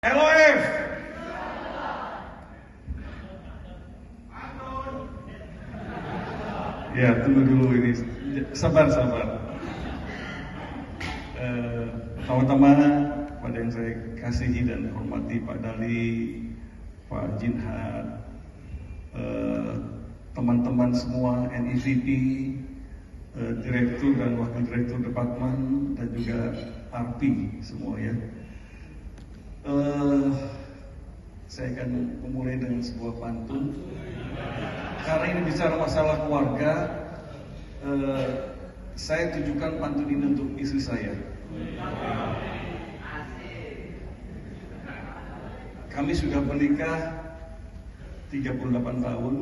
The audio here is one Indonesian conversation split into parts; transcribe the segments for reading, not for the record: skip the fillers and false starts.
LOF. Ya, tunggu dulu ini. Sabar. Pertama-tama pada yang saya kasihi dan hormati Pak Dali, Pak Jinhad, teman-teman semua NIVP, direktur dan wakil direktur departemen dan juga RP semua ya. Saya akan memulai dengan sebuah pantun. Karena ini bicara masalah keluarga, saya tujukan pantun ini untuk istri saya. Kami sudah menikah 38 tahun,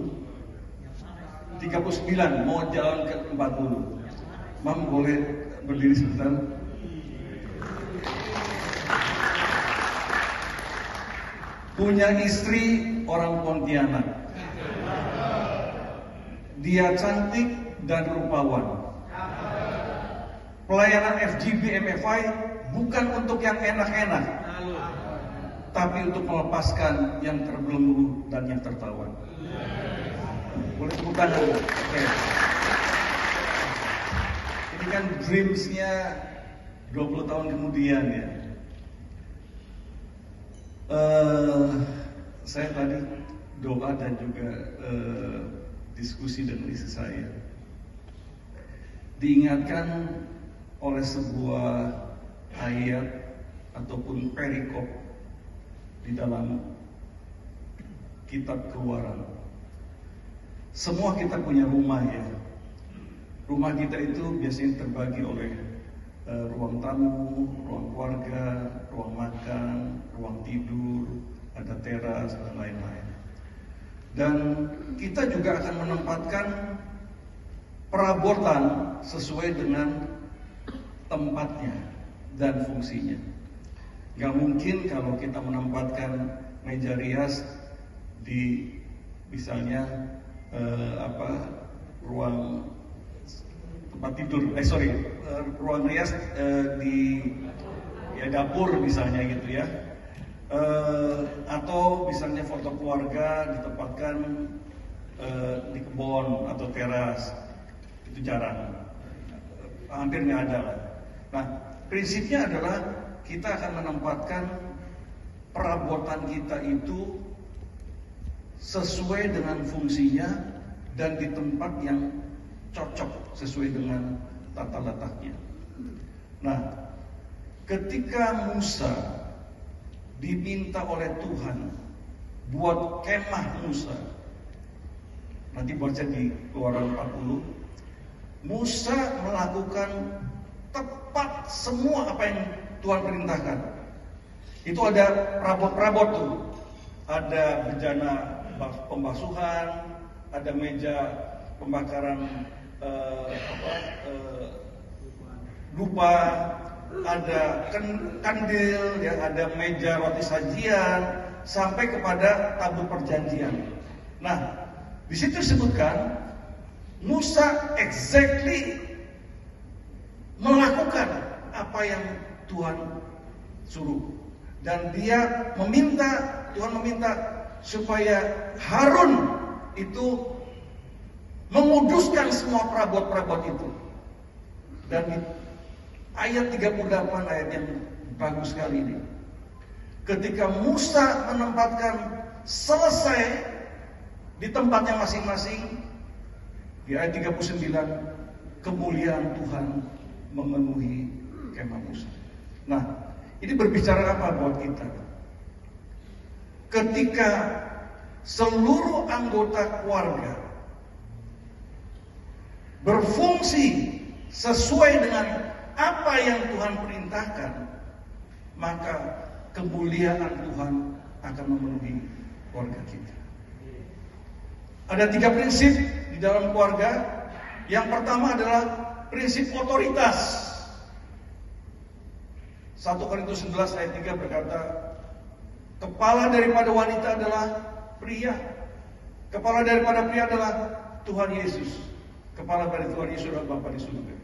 39 mau jalan ke 40. Mam boleh berdiri sebentar? Punya istri orang Pontianak. Dia cantik dan rupawan. Pelayanan FGB MFI bukan untuk yang enak-enak, tapi untuk melepaskan yang terbelenggu dan yang tertawan. Boleh tepuk tangan? Oke. Ini kan dreams-nya 20 tahun kemudian ya. Saya tadi doa dan juga diskusi dengan istri saya. Diingatkan oleh sebuah ayat ataupun perikop di dalam kitab Keluaran. Semua kita punya rumah ya. Rumah kita itu biasanya terbagi oleh ruang tamu, ruang keluarga, ruang makan, ruang tidur, ada teras dan lain-lain. Dan kita juga akan menempatkan perabotan sesuai dengan tempatnya dan fungsinya. Gak mungkin kalau kita menempatkan meja rias di misalnya ruang tempat tidur, ruang rias di dapur misalnya gitu ya, atau misalnya foto keluarga ditempatkan di kebun atau teras, itu jarang, hampir nggak ada lah. Nah, prinsipnya adalah kita akan menempatkan perabotan kita itu sesuai dengan fungsinya dan di tempat yang cocok sesuai dengan tata letaknya. Nah, ketika Musa diminta oleh Tuhan buat kemah Musa, nanti baca di Keluaran 40, Musa melakukan tepat semua apa yang Tuhan perintahkan. Itu ada perabot-perabot tuh, ada bejana pembasuhan, ada meja pembakaran dupa, ada kandil, ya, ada meja roti sajian, sampai kepada tabut perjanjian. Nah, di situ disebutkan Musa exactly melakukan apa yang Tuhan suruh, dan Tuhan meminta supaya Harun itu menguduskan semua perabot-perabot itu. Dan ayat 38 ayat yang bagus sekali ini. Ketika Musa menempatkan selesai di tempatnya masing-masing, di ayat 39, kemuliaan Tuhan memenuhi kemah Musa. Nah, ini berbicara apa buat kita? Ketika seluruh anggota keluarga berfungsi sesuai dengan apa yang Tuhan perintahkan, maka kemuliaan Tuhan akan memenuhi keluarga kita. Ada 3 prinsip di dalam keluarga. Yang pertama adalah prinsip otoritas. 1 Korintus 11 ayat 3 berkata, kepala daripada wanita adalah pria, kepala daripada pria adalah Tuhan Yesus, kepala dari Tuhan Yesus adalah Bapa di surga.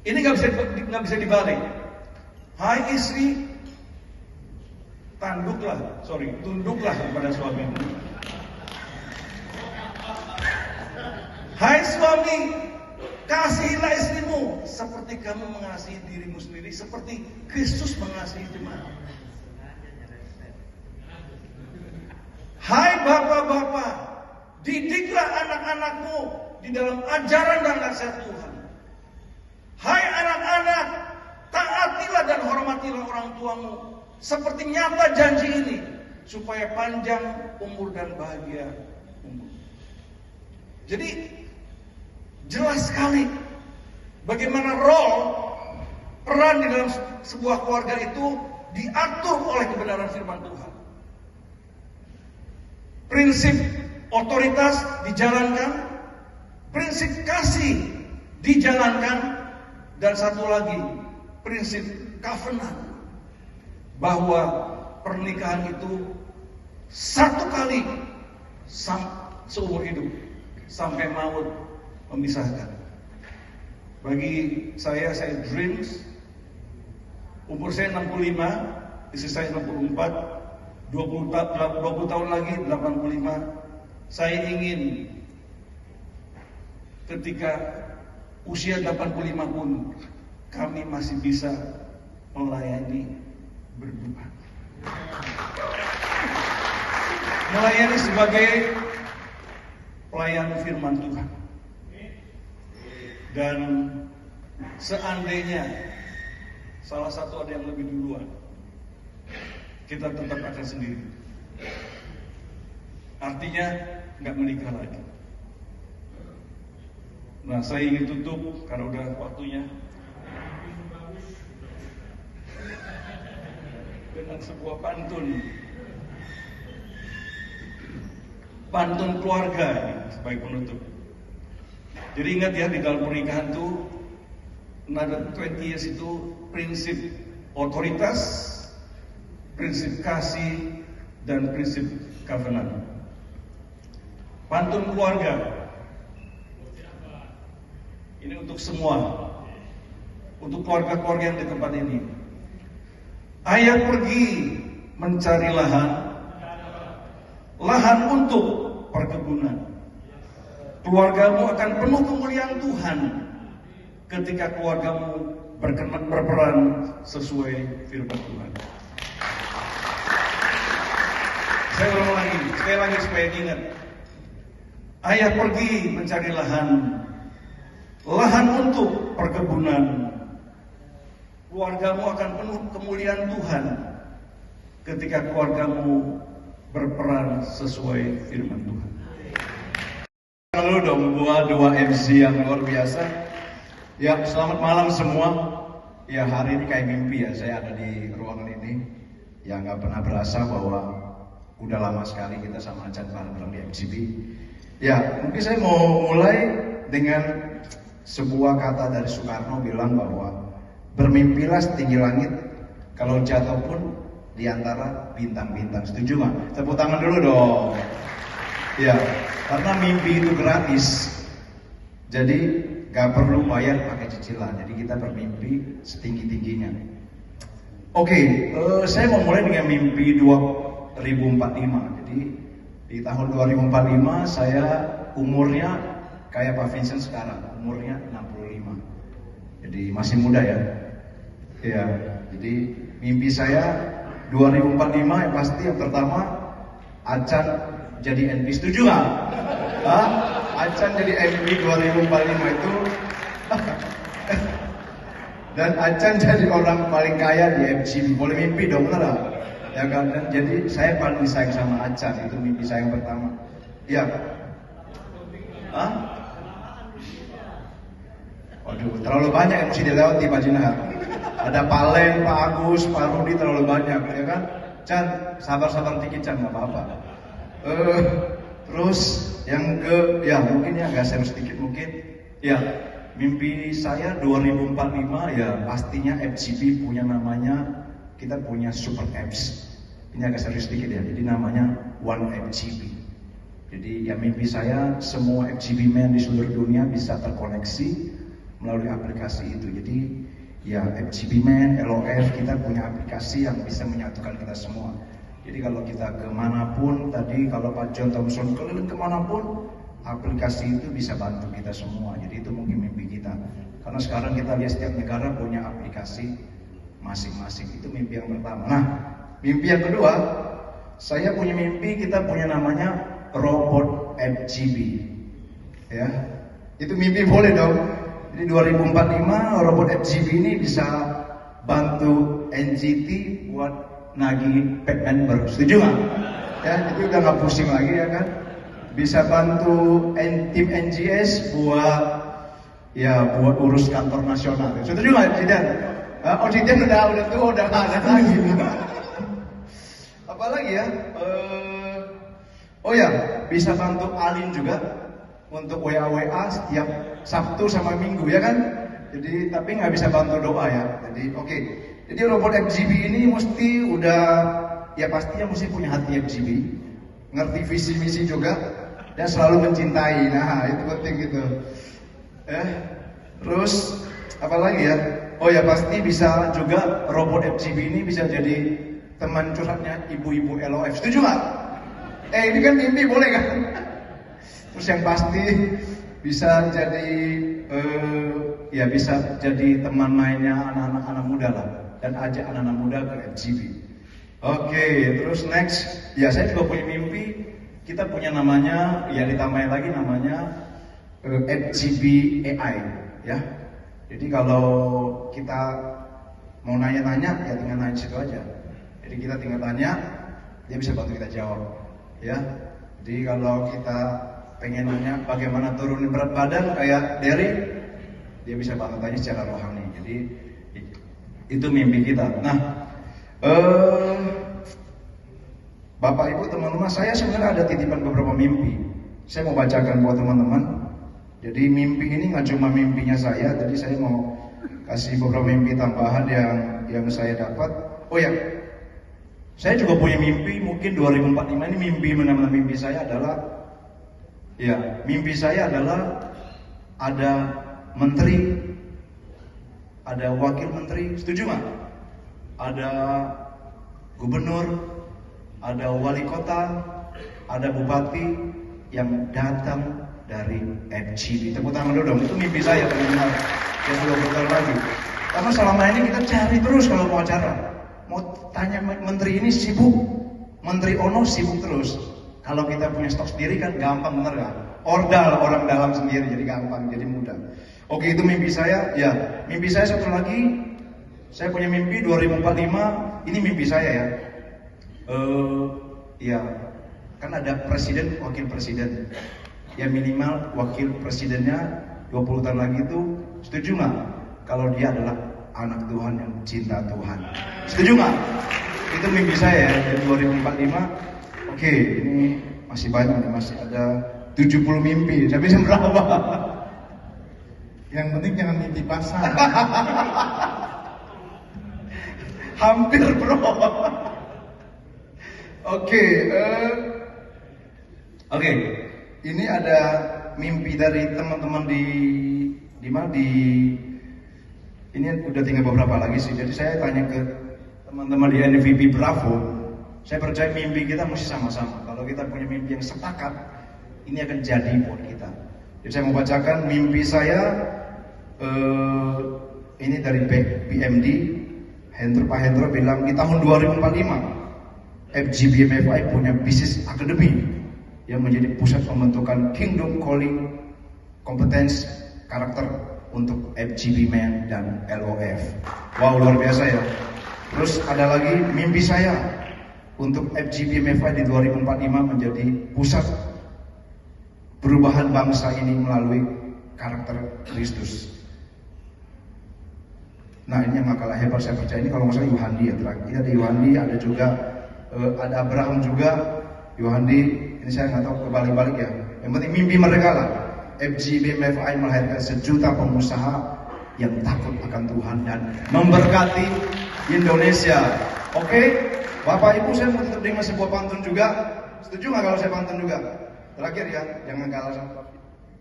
Ini nggak bisa dibalik. Hai istri, tunduklah kepada suamimu. Hai suami, kasihilah istrimu seperti kamu mengasihi dirimu sendiri, seperti Kristus mengasihi jemaat. Hai bapak-bapak, didiklah anak-anakmu di dalam ajaran dan nasihat Tuhan. Hai anak-anak, taatilah dan hormatilah orang tuamu seperti nyata janji ini, supaya panjang umur dan bahagia umur. Jadi jelas sekali bagaimana peran di dalam sebuah keluarga itu diatur oleh kebenaran firman Tuhan. Prinsip otoritas dijalankan, prinsip kasih dijalankan, dan satu lagi prinsip covenant, bahwa pernikahan itu satu kali seumur hidup sampai maut memisahkan. Bagi saya dreams, umur saya 65, istri saya 64, 20 tahun lagi 85. Saya ingin ketika usia 85 pun kami masih bisa melayani berdua. Melayani sebagai pelayan firman Tuhan. Dan seandainya salah satu ada yang lebih duluan, kita tetap akan sendiri. Artinya nggak menikah lagi. Nah, saya ingin tutup karena udah waktunya dengan sebuah pantun keluarga sebagai penutup. Jadi ingat ya, di dalam pernikahan tuh Another 20 Years itu prinsip otoritas, prinsip kasih, dan prinsip covenant. Pantun keluarga ini untuk semua, untuk keluarga-keluarga yang di tempat ini. Ayah pergi mencari lahan untuk perkebunan. Keluargamu akan penuh kemuliaan Tuhan ketika keluargamu berperan sesuai firman Tuhan. Saya ulang lagi, sekali lagi supaya diingat. Ayah pergi mencari lahan untuk perkebunan. Keluargamu akan penuh kemuliaan Tuhan ketika keluargamu berperan sesuai firman Tuhan. Lalu dong buat dua MC yang luar biasa. Ya, selamat malam semua. Ya, hari ini kayak mimpi ya, saya ada di ruangan ini. Ya, nggak pernah berasa bahwa udah lama sekali kita sama Acan bareng di MCB. Ya, mungkin saya mau mulai dengan sebuah kata dari Soekarno bilang bahwa bermimpilah setinggi langit, kalau jatuh pun di antara bintang-bintang. Setuju nggak? Tepuk tangan dulu dong. Ya, karena mimpi itu gratis, jadi gak perlu bayar pakai cicilan. Jadi kita bermimpi setinggi-tingginya. Oke, saya mau mulai dengan mimpi 2045. Jadi di tahun 2045 saya umurnya kayak Pak Vincent sekarang, umurnya 65. Jadi masih muda ya. Ya, jadi mimpi saya 2045 yang pasti yang pertama Acan jadi NP. Setuju nggak? Acan jadi NP 2045 itu dan Acan jadi orang paling kaya di MCB. Boleh mimpi dong, bener gak? Ya kan? Dan jadi saya paling disayang sama Acan, itu mimpi saya yang pertama. Ya. Waduh, terlalu banyak yang mesti dilewati Pak Jinar. Ada Pak Len, Pak Agus, Pak Rudi, terlalu banyak, ya kan? Can, sabar-sabar dikit Can, nggak apa-apa. Terus yang ya mungkin ya agak serius sedikit mungkin. Ya, mimpi saya 2045 ya pastinya FGP punya namanya, kita punya super apps. Ini agak serius sedikit ya, jadi namanya One FGP. Jadi ya mimpi saya semua FGP man di seluruh dunia bisa terkoneksi melalui aplikasi itu. Jadi ya FGP man, LOF, kita punya aplikasi yang bisa menyatukan kita semua. Jadi kalau kita kemanapun, tadi kalau Pak John Thompson keliling kemanapun, aplikasi itu bisa bantu kita semua. Jadi itu mungkin mimpi kita. Karena sekarang kita lihat setiap negara punya aplikasi masing-masing. Itu mimpi yang pertama. Nah, mimpi yang kedua, saya punya mimpi kita punya namanya robot FGB. Ya, itu mimpi boleh dong. Jadi 2045 robot FGB ini bisa bantu NGT buat nagih pack member. Setuju nggak? Ya, itu udah nggak pusing lagi ya kan? Bisa bantu tim NGS buat urus kantor nasional. Setuju nggak, Jidan? Oh, Jidan udah tua, udah nggak ada lagi. Apalagi ya? Oh ya, bisa bantu Alin juga untuk WA setiap Sabtu sama Minggu ya kan? Jadi tapi nggak bisa bantu doa ya. Jadi oke. Jadi robot FGB ini pastinya mesti punya hati FGB, ngerti visi misi juga, dan selalu mencintai. Nah itu penting gitu. Terus apa lagi ya? Oh ya pasti bisa juga robot FGB ini bisa jadi teman curhatnya ibu-ibu LOF. Setuju nggak? Ini kan mimpi boleh kan? Terus yang pasti bisa jadi bisa jadi teman mainnya anak-anak muda lah, dan ajak anak-anak muda ke FGB. Oke, terus next, ya saya juga punya mimpi. Kita punya namanya, ya ditambahin lagi namanya FGB AI, ya. Jadi kalau kita mau nanya-nanya, ya tinggal nanya situ aja. Jadi kita tinggal tanya, dia bisa bantu kita jawab, ya. Jadi kalau kita pengen nanya bagaimana turunin berat badan kayak Derry, dia bisa bantu tanya secara rohani. Jadi itu mimpi kita. Nah, Bapak Ibu teman-teman, saya sebenarnya ada titipan beberapa mimpi. Saya mau bacakan buat teman-teman. Jadi mimpi ini nggak cuma mimpinya saya, jadi saya mau kasih beberapa mimpi tambahan yang saya dapat. Oh ya, saya juga punya mimpi. Mungkin 2045 ini benar-benar mimpi saya adalah, mimpi saya adalah ada menteri, ada wakil menteri, setuju nggak? Ada gubernur, ada wali kota, ada bupati yang datang dari FGB. Tepuk tangan dulu dong, itu mimpi saya teman-teman yang sudah berjalan lagi. Karena selama ini kita cari terus kalau mau acara, mau tanya menteri ini sibuk, menteri Ono sibuk terus. Kalau kita punya stok sendiri kan gampang, bener kan? Ordal orang dalam sendiri, jadi gampang, jadi mudah. Oke, itu mimpi saya. Ya, mimpi saya satu lagi. Saya punya mimpi 2045. Ini mimpi saya ya. Kan ada presiden, wakil presiden. Ya minimal wakil presidennya 20 tahun lagi itu, setuju nggak? Kalau dia adalah anak Tuhan yang cinta Tuhan. Setuju nggak? Itu mimpi saya ya, 2045. Oke, ini masih banyak nih, masih ada 70 mimpi. Tapi berapa? Yang penting jangan mimpi pasar. Hampir bro. Oke. Ini ada mimpi dari teman-teman di mana ini udah tinggal beberapa lagi sih. Jadi saya tanya ke teman-teman di NVP Bravo. Saya percaya mimpi kita mesti sama-sama. Kalau kita punya mimpi yang sepakat, ini akan jadi buat kita. Jadi saya mau bacakan mimpi saya. Ini dari BMD. Pak Hendro bilang di tahun 2045 FGB MFI punya bisnis akademi yang menjadi pusat pembentukan Kingdom Calling Competence karakter untuk FGB Men dan LOF. Wow, luar biasa ya. Terus ada lagi mimpi saya untuk FGB MFI di 2045 menjadi pusat perubahan bangsa ini melalui karakter Kristus. Nah ini yang gak kalah hebat saya percaya, ini kalau nggak salah Yohandi ya terakhir. Ada Yohandi, ada juga ada Abraham juga, Yohandi. Ini saya nggak tahu kebalik-balik ya. Yang penting mimpi mereka lah. FGB MFI melahirkan sejuta pengusaha yang takut akan Tuhan dan memberkati Indonesia. Oke, Bapak Ibu, saya mau tutup dengan sebuah pantun juga. Setuju nggak kalau saya pantun juga? Terakhir ya, jangan kalah sama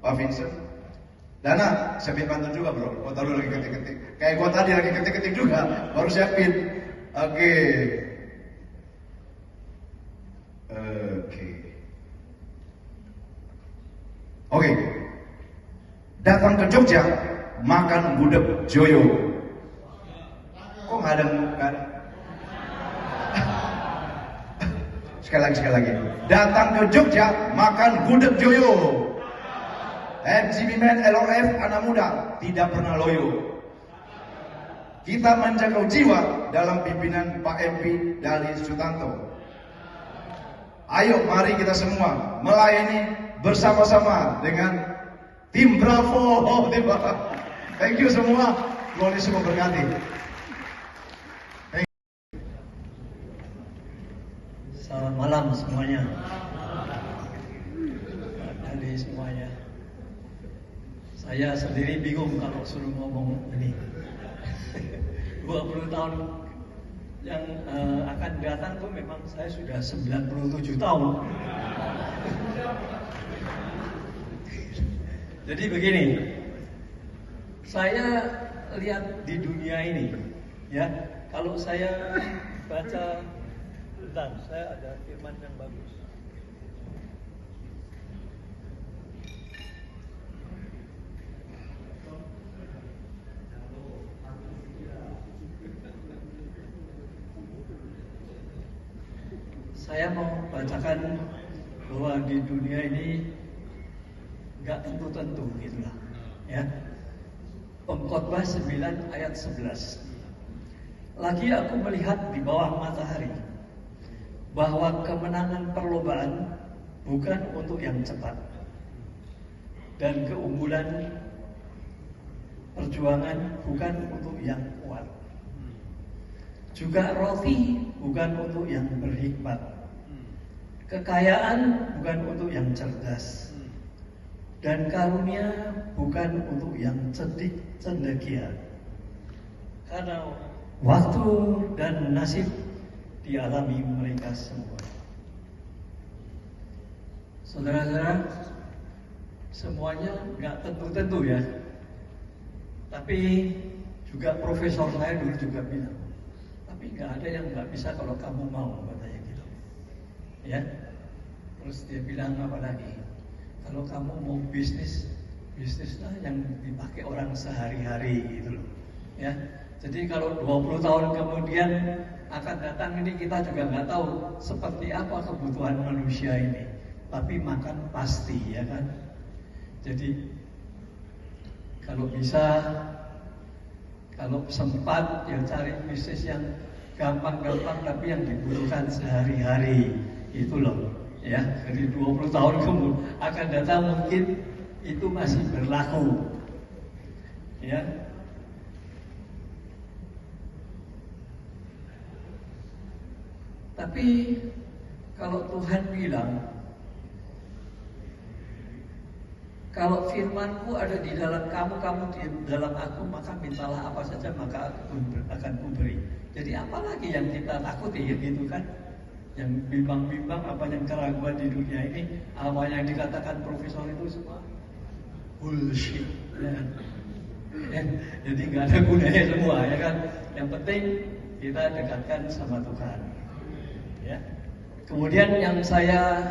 Pak Vincent. Dana, siapin pantun juga bro. Gua taruh lagi ketik-ketik. Kayak gua tadi lagi ketik-ketik juga, baru siapin. Oke. Oke. Datang ke Jogja, makan gudeg Joyo. Kok nggak ada? Sekali lagi. Datang ke Jogja, makan gudeg Joyo. MCB Men LOF anak muda tidak pernah loyo. Kita menjaga jiwa dalam pimpinan Pak MP Dali Sutanto. Ayo mari kita semua melayani bersama-sama dengan tim Bravo. Thank you semua. Tuhan Yesus memberkati. Selamat malam semuanya. Dari semuanya. Saya sendiri bingung kalau suruh ngomong ini. 20 tahun yang akan datang tuh memang saya sudah 97 tahun. Jadi begini, saya lihat di dunia ini, ya, kalau saya baca, bentar, saya ada firman yang bagus. Saya mau bacakan bahwa di dunia ini nggak tentu-tentu gitulah, ya. Pengkhotbah 9 ayat 11. Lagi aku melihat di bawah matahari bahwa kemenangan perlombaan bukan untuk yang cepat dan keunggulan perjuangan bukan untuk yang kuat. Juga roti bukan untuk yang berhikmat. Kekayaan bukan untuk yang cerdas. Dan karunia bukan untuk yang cerdik cendekia. Karena waktu dan nasib dialami mereka semua. Saudara-saudara, semuanya nggak tentu-tentu ya. Tapi juga profesor saya dulu juga bilang, tapi nggak ada yang nggak bisa kalau kamu mau, katanya gitu. Ya, terus dia bilang apa lagi? Kalau kamu mau bisnislah yang dipakai orang sehari-hari gitu loh. Ya, jadi kalau 20 tahun kemudian akan datang ini kita juga nggak tahu seperti apa kebutuhan manusia ini. Tapi makan pasti ya kan. Jadi kalau bisa, kalau sempat ya cari bisnis yang gampang-gampang tapi yang dibutuhkan sehari-hari itu loh. Ya, jadi 20 tahun kemudian akan datang mungkin itu masih berlaku. Ya. Tapi kalau Tuhan bilang, kalau firman-Ku ada di dalam kamu, kamu di dalam aku, maka mintalah apa saja maka aku akan kuberi. Jadi apalagi yang kita takuti gitu kan? Yang bimbang-bimbang, apa yang keraguan di dunia ini, apa yang dikatakan profesor itu semua bullshit, ya. Ya, jadi nggak ada gunanya semua, ya kan? Yang penting kita dekatkan sama Tuhan. Ya. Kemudian yang saya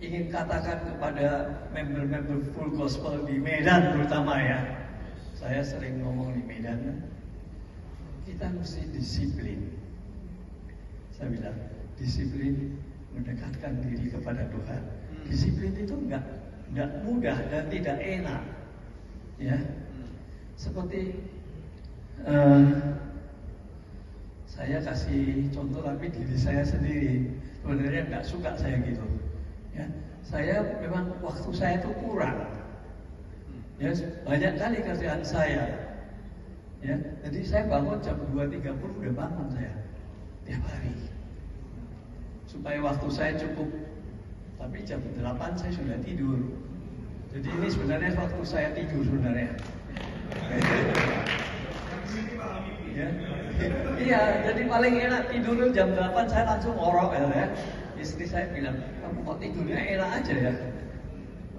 ingin katakan kepada member-member Full Gospel di Medan terutama ya, saya sering ngomong di Medan, kita mesti disiplin. Saya bilang, disiplin mendekatkan diri kepada Tuhan. Disiplin itu enggak mudah dan tidak enak. Ya. Seperti saya kasih contoh tapi diri saya sendiri. Sebenarnya enggak suka saya gitu. Ya. Saya memang waktu saya itu kurang. Ya, banyak kali kerjaan saya. Ya, jadi saya bangun jam 2.30 udah bangun saya tiap hari. Supaya waktu saya cukup. Tapi jam 8 saya sudah tidur. Jadi ini sebenarnya waktu saya tidur sebenarnya. Ya. Iya, jadi paling enak tidur jam 8 saya langsung ngorok ya. Istri saya bilang, kamu kok tidurnya enak aja ya.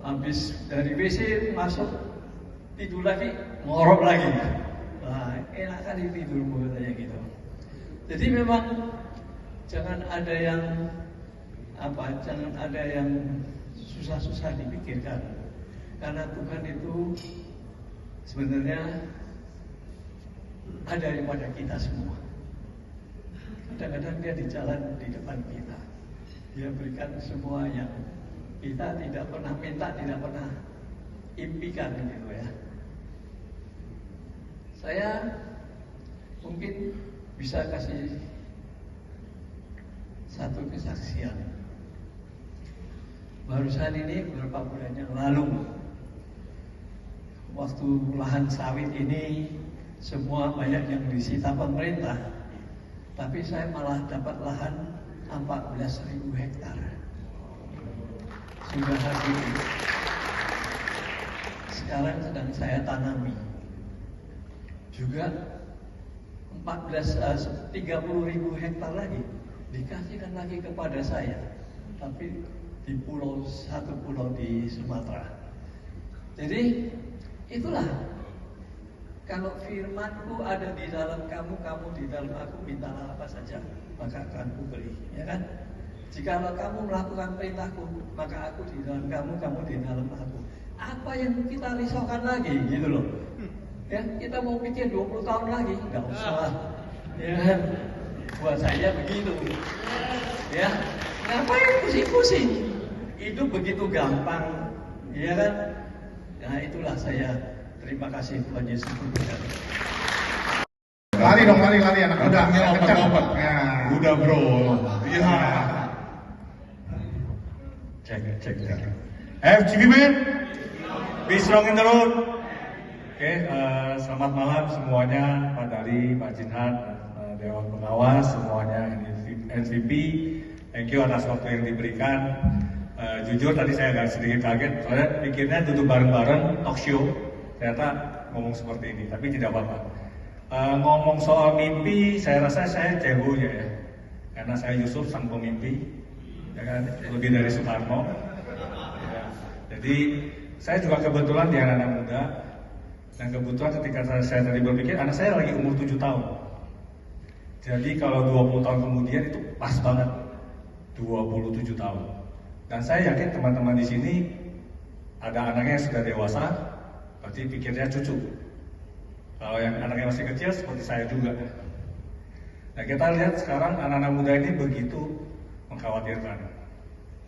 Habis dari WC masuk tidur lagi, ngorok lagi. Nah, enak kali tidurmu katanya gitu. Jadi memang jangan ada yang jangan ada yang susah-susah dipikirkan, karena Tuhan itu sebenarnya ada pada kita semua. Kadang-kadang dia di jalan di depan kita, dia berikan semua yang kita tidak pernah minta, tidak pernah impikan gitu ya. Saya mungkin bisa kasih satu kesaksian. Barusan ini beberapa bulan yang lalu, waktu lahan sawit ini semua banyak yang disita pemerintah, tapi saya malah dapat lahan 14.000 hektar. Sudah habis. Sekarang sedang saya tanami. Juga 30.000 hektar lagi dikasihkan lagi kepada saya, tapi di satu pulau di Sumatera. Jadi itulah, kalau firman-Ku ada di dalam kamu, kamu di dalam aku, mintalah apa saja, maka akan Kuberi, ya kan? Jikalau kamu melakukan perintah-Ku, maka aku di dalam kamu, kamu di dalam aku. Apa yang kita risaukan lagi, gitu loh. Ya, kita mau pikir 20 tahun lagi, nggak usah. Ya kan? Buat saya begitu. Ya, ngapain pusing-pusing? Hidup begitu gampang, ya kan? Nah, itulah saya. Terima kasih Tuhan Yesus berkati. Lari dong, lari anak muda. Obat. Nah. Udah bro. Iya. Cek. FGB man, be strong in the road. Oke, selamat malam semuanya, Pak Dari, Pak Jinhan, Dewan Pengawas, semuanya NVP. Thank you atas waktu yang diberikan. Jujur tadi saya agak sedikit kaget, soalnya pikirnya duduk bareng-bareng talk show, ternyata ngomong seperti ini, tapi tidak apa-apa. Ngomong soal mimpi, saya rasa saya jagonya ya, karena saya Yusuf sang pemimpi, ya kan, lebih dari Soekarno. Ya. Jadi saya juga kebetulan di anak-anak muda, dan kebetulan ketika saya tadi berpikir, anak saya lagi umur 7 tahun. Jadi kalau 20 tahun kemudian itu pas banget, 27 tahun. Dan saya yakin teman-teman di sini ada anaknya yang sudah dewasa, berarti pikirnya cucu. Kalau yang anaknya masih kecil seperti saya juga. Nah, kita lihat sekarang anak-anak muda ini begitu mengkhawatirkan.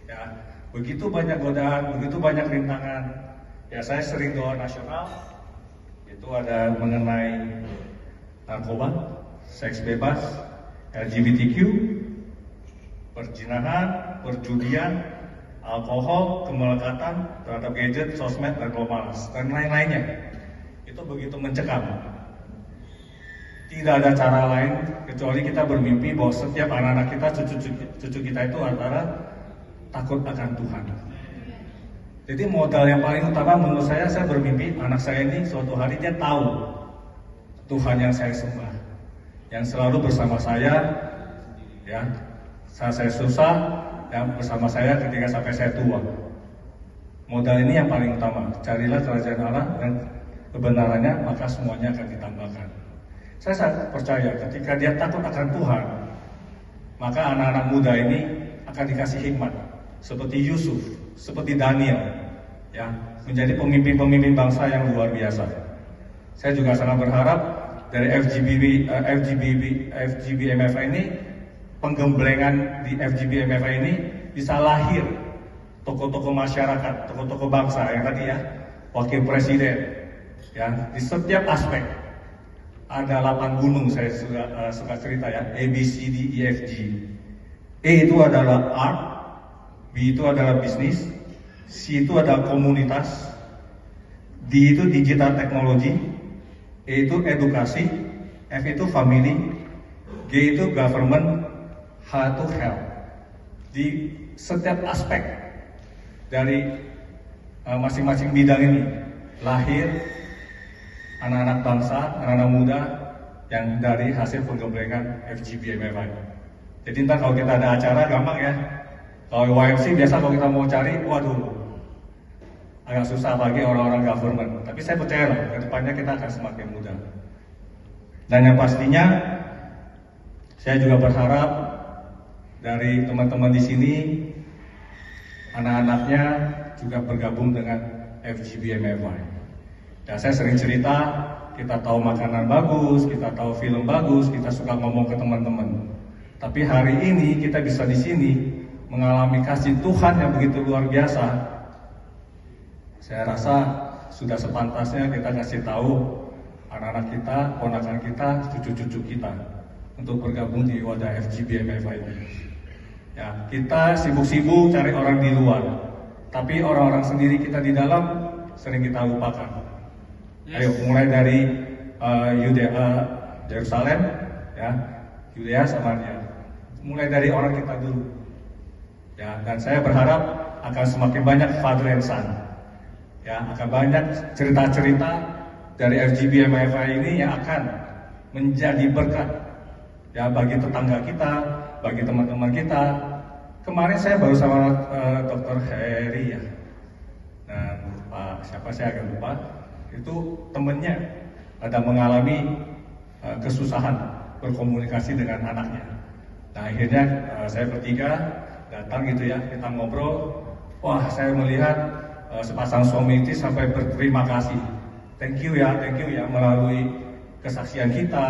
Ya, begitu banyak godaan, begitu banyak rintangan. Ya, saya sering doa nasional. Itu ada mengenai narkoba, seks bebas, LGBTQ, perjinahan, perjudian, alkohol, kemelekatan terhadap gadget, sosmed, dan globalitas, dan lain-lainnya. Itu begitu mencekam. Tidak ada cara lain kecuali kita bermimpi bahwa setiap anak-anak kita, cucu kita itu antara takut akan Tuhan. Jadi modal yang paling utama menurut saya bermimpi anak saya ini suatu hari dia tahu Tuhan yang saya sembah, yang selalu bersama saya, ya, saat saya susah, yang bersama saya ketika sampai saya tua. Modal ini yang paling utama. Carilah kerajaan Allah dan kebenarannya, maka semuanya akan ditambahkan. Saya sangat percaya ketika dia takut akan Tuhan, maka anak-anak muda ini akan dikasih hikmat seperti Yusuf, seperti Daniel, ya, menjadi pemimpin-pemimpin bangsa yang luar biasa. Saya juga sangat berharap dari FGB MFA ini, penggemblengan di FGB MFA ini bisa lahir tokoh-tokoh masyarakat, tokoh-tokoh bangsa yang tadi ya, wakil presiden, ya, di setiap aspek. Ada 8 gunung, saya suka cerita ya, A, B, C, D, E, F, G. E itu adalah art, B itu adalah bisnis, C itu adalah komunitas, D itu digital teknologi, E itu edukasi, F itu family, G itu government, H itu health. Di setiap aspek dari masing-masing bidang ini lahir anak-anak bangsa, anak-anak muda yang dari hasil penggemblengan FGB MFI. Jadi ntar kalau kita ada acara gampang ya. Kalau YMC biasa kalau kita mau cari, waduh, agak susah bagi orang-orang government. Tapi saya percaya lah, ke depannya kita akan semakin mudah. Dan yang pastinya, saya juga berharap dari teman-teman di sini anak-anaknya juga bergabung dengan FGBMFI. Dan saya sering cerita, kita tahu makanan bagus, kita tahu film bagus, kita suka ngomong ke teman-teman. Tapi hari ini kita bisa di sini mengalami kasih Tuhan yang begitu luar biasa. Saya rasa sudah sepantasnya kita kasih tahu anak-anak kita, ponakan kita, cucu-cucu kita untuk bergabung di wadah FGBMFI ini. Ya, kita sibuk-sibuk cari orang di luar, tapi orang-orang sendiri kita di dalam sering kita lupakan. Ayo mulai dari Yerusalem, ya, Yudea Samaria. Mulai dari orang kita dulu. Ya, dan saya berharap akan semakin banyak father and son. Ya, akan banyak cerita-cerita dari FGBMFI ini yang akan menjadi berkat ya bagi tetangga kita, bagi teman-teman kita. Kemarin saya baru sama Dr. Heri ya, dan Pak siapa saya agak lupa, itu temennya ada mengalami kesusahan berkomunikasi dengan anaknya. Nah akhirnya saya bertiga datang gitu ya, kita ngobrol. Wah saya melihat sepasang suami itu sampai berterima kasih. Thank you ya melalui kesaksian kita,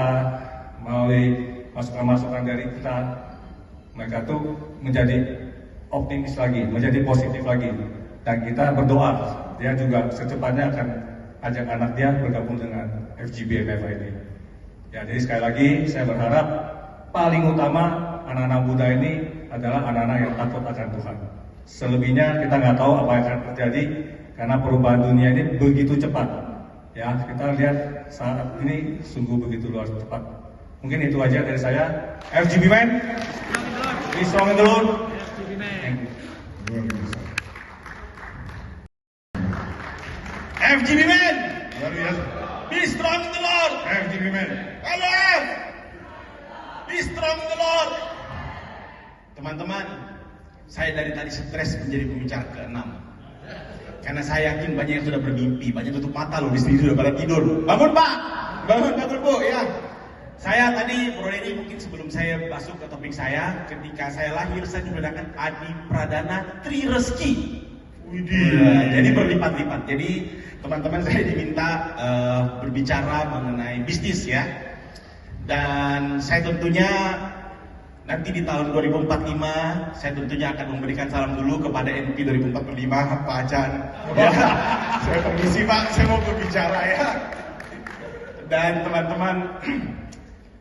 melalui masukan-masukan dari kita, mereka tuh menjadi optimis lagi, menjadi positif lagi. Dan kita berdoa, dia juga secepatnya akan ajak anak dia bergabung dengan FGBMFI ini. Ya, jadi sekali lagi saya berharap paling utama anak-anak muda ini adalah anak-anak yang takut akan Tuhan. Selebihnya kita nggak tahu apa yang akan terjadi karena perubahan dunia ini begitu cepat. Ya, kita lihat saat ini sungguh begitu luar cepat. Mungkin itu aja dari saya. FGB Man, be strong in the Lord. FGB Man, be strong in the Lord. FGB Man. Halo, be strong in the Lord. Teman-teman, saya dari tadi stres menjadi pembicara ke-6. Karena saya yakin banyak yang sudah bermimpi, banyak tutup mata loh di sini sudah pada tidur. Bangun Pak, bangun Bu, ya. Saya tadi, Bro Dedi, mungkin sebelum saya masuk ke topik saya, ketika saya lahir, saya dibedakan Adi Pradana Tri Reski. Jadi berlipat-lipat. Jadi teman-teman saya diminta berbicara mengenai bisnis ya. Dan saya tentunya nanti di tahun 2045, saya tentunya akan memberikan salam dulu kepada NP 2045, Pak Acan. Ya, saya permisi Pak, saya mau berbicara ya. Dan teman-teman,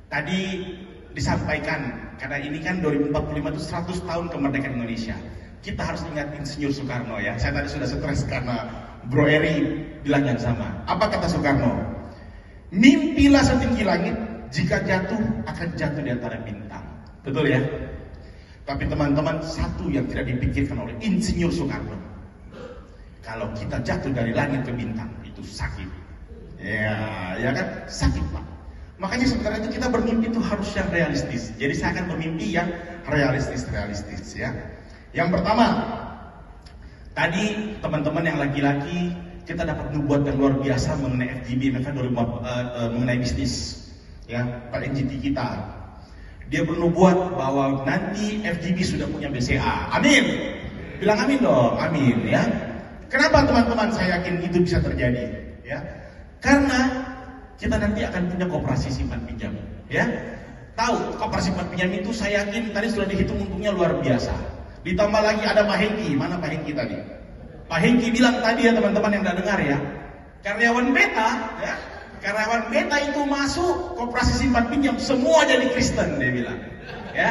tadi disampaikan, karena ini kan 2045 itu 100 tahun kemerdekaan Indonesia. Kita harus ingat Insinyur Soekarno ya. Saya tadi sudah stres karena Bro Eri bilang yang sama. Apa kata Soekarno? Mimpilah setinggi langit, jika jatuh akan jatuh di antara bintang. Betul ya? Tapi teman-teman, satu yang tidak dipikirkan oleh Insinyur Soekarno, kalau kita jatuh dari langit ke bintang, itu sakit. Ya kan? Sakit Pak. Makanya sebenarnya itu kita bermimpi itu harus yang realistis. Jadi saya akan bermimpi yang realistis ya. Yang pertama, tadi teman-teman yang laki-laki, kita dapat nubuat yang luar biasa mengenai FGB, mengenai bisnis. Ya, Pak NGT kita. Dia bernubuat bahwa nanti FGB sudah punya BCA. Amin. Bilang amin dong, amin ya. Kenapa teman-teman saya yakin itu bisa terjadi? Ya, karena kita nanti akan punya koperasi simpan pinjam. Ya, tahu koperasi simpan pinjam itu saya yakin tadi sudah dihitung untungnya luar biasa. Ditambah lagi ada Pak Hengki. Mana Pak Hengki tadi? Pak Hengki bilang tadi ya teman-teman yang tidak dengar ya. Karyawan Beta ya. Karyawan Beta itu masuk koperasi simpan pinjam semua jadi Kristen dia bilang. Ya.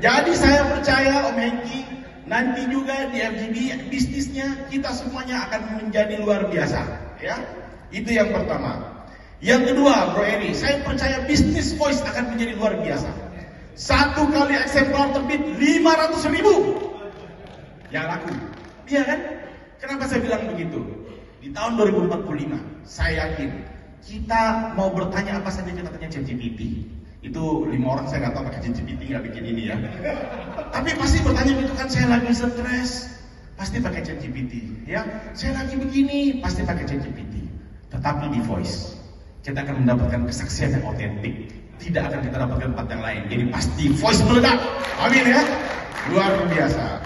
Jadi saya percaya Om Hengki nanti juga di FGB bisnisnya kita semuanya akan menjadi luar biasa. Ya. Itu yang pertama. Yang kedua, Bro Eri, saya percaya bisnis voice akan menjadi luar biasa. 1 kali eksemplar terbit 500.000 yang laku. Iya kan? Kenapa saya bilang begitu? Di tahun 2045, saya yakin kita mau bertanya apa saja kita tanya ChatGPT. Itu 5 orang saya nggak tahu pakai ChatGPT nggak bikin ini ya. Tapi pasti bertanya itu kan saya lagi stres, pasti pakai ChatGPT. Ya, saya lagi begini, pasti pakai ChatGPT. Tetapi di voice kita akan mendapatkan kesaksian yang otentik. Tidak akan kita dapatkan tempat yang lain. Jadi pasti voice meledak. Amin ya. Luar biasa.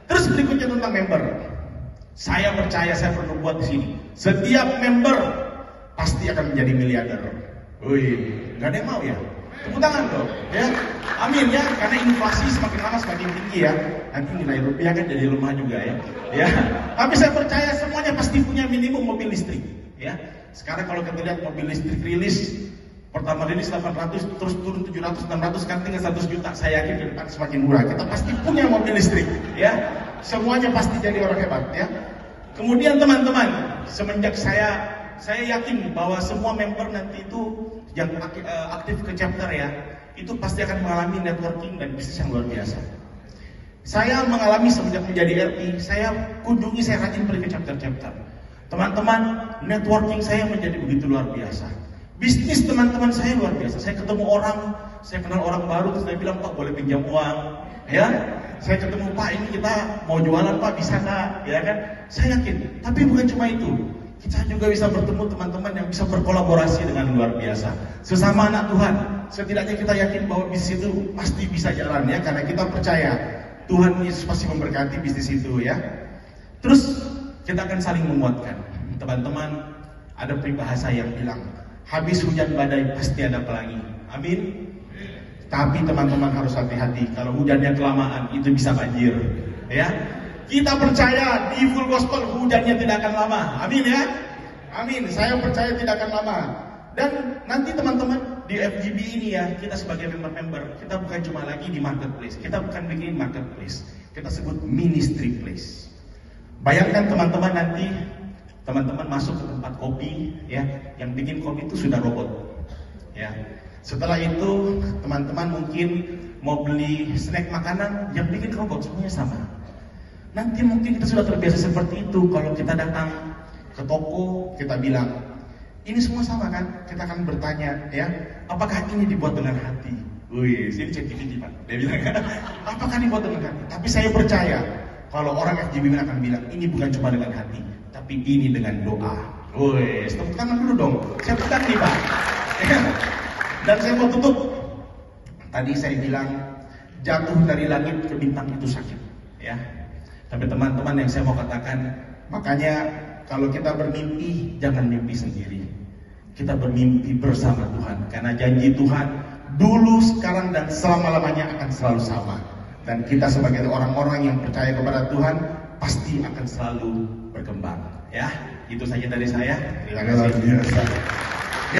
Terus berikutnya tentang member. Saya percaya saya perlu buat di sini. Setiap member pasti akan menjadi miliarder. Wih, nggak ada yang mau ya? Tepuk tangan dong, ya. Amin ya, karena inflasi semakin lama semakin tinggi ya. Nanti nilai rupiah kan jadi lemah juga ya. Ya, tapi saya percaya semuanya pasti punya minimum mobil listrik. Ya, sekarang kalau kita lihat mobil listrik rilis, pertama rilis 800, terus turun 700, 600, kan tinggal 100 juta. Saya yakin ke depan semakin murah. Kita pasti punya mobil listrik, ya. Semuanya pasti jadi orang hebat, ya. Kemudian teman-teman, semenjak saya yakin bahwa semua member nanti itu yang aktif ke chapter ya, itu pasti akan mengalami networking dan bisnis yang luar biasa. Saya mengalami semenjak menjadi RP, saya rajin pergi ke chapter-chapter. Teman-teman, networking saya menjadi begitu luar biasa. Bisnis teman-teman saya luar biasa. Saya ketemu orang, saya kenal orang baru, terus saya bilang, Pak boleh pinjam uang, ya. Saya ketemu Pak, ini kita mau jualan Pak, bisa nggak? Ya kan? Saya yakin. Tapi bukan cuma itu. Kita juga bisa bertemu teman-teman yang bisa berkolaborasi dengan luar biasa. Sesama anak Tuhan, setidaknya kita yakin bahwa bisnis itu pasti bisa jalan ya, karena kita percaya Tuhan Yesus pasti memberkati bisnis itu ya. Terus kita akan saling menguatkan. Teman-teman, ada peribahasa yang bilang, habis hujan badai pasti ada pelangi. Amin. Tapi teman-teman harus hati-hati, kalau hujannya kelamaan itu bisa banjir ya. Kita percaya di Full Gospel hujannya tidak akan lama. Amin ya. Amin. Saya percaya tidak akan lama. Dan nanti teman-teman di FGB ini ya, kita sebagai member-member, kita bukan cuma lagi di marketplace. Kita bukan bikin marketplace. Kita sebut ministry place. Bayangkan teman-teman nanti teman-teman masuk ke tempat kopi ya, yang bikin kopi itu sudah robot. Ya. Setelah itu teman-teman mungkin mau beli snack makanan, yang bikin robot semuanya sama. Nanti mungkin kita sudah terbiasa seperti itu. Kalau kita datang ke toko, kita bilang, ini semua sama kan? Kita akan bertanya, ya, apakah ini dibuat dengan hati? Wih, sini cek ini Pak. Dia bilang, apakah dibuat dengan hati? Tapi saya percaya, kalau orang FGB akan bilang, ini bukan cuma dengan hati, tapi ini dengan doa. Wih, tepuk tangan dulu dong. Saya pegang nih Pak. Dan saya mau tutup. Tadi saya bilang, jatuh dari langit ke bintang itu sakit, ya. Tapi teman-teman yang saya mau katakan, makanya kalau kita bermimpi, jangan mimpi sendiri. Kita bermimpi bersama Tuhan. Karena janji Tuhan, dulu, sekarang, dan selama-lamanya akan selalu sama. Dan kita sebagai orang-orang yang percaya kepada Tuhan, pasti akan selalu berkembang. Ya, itu saja dari saya. Terima kasih.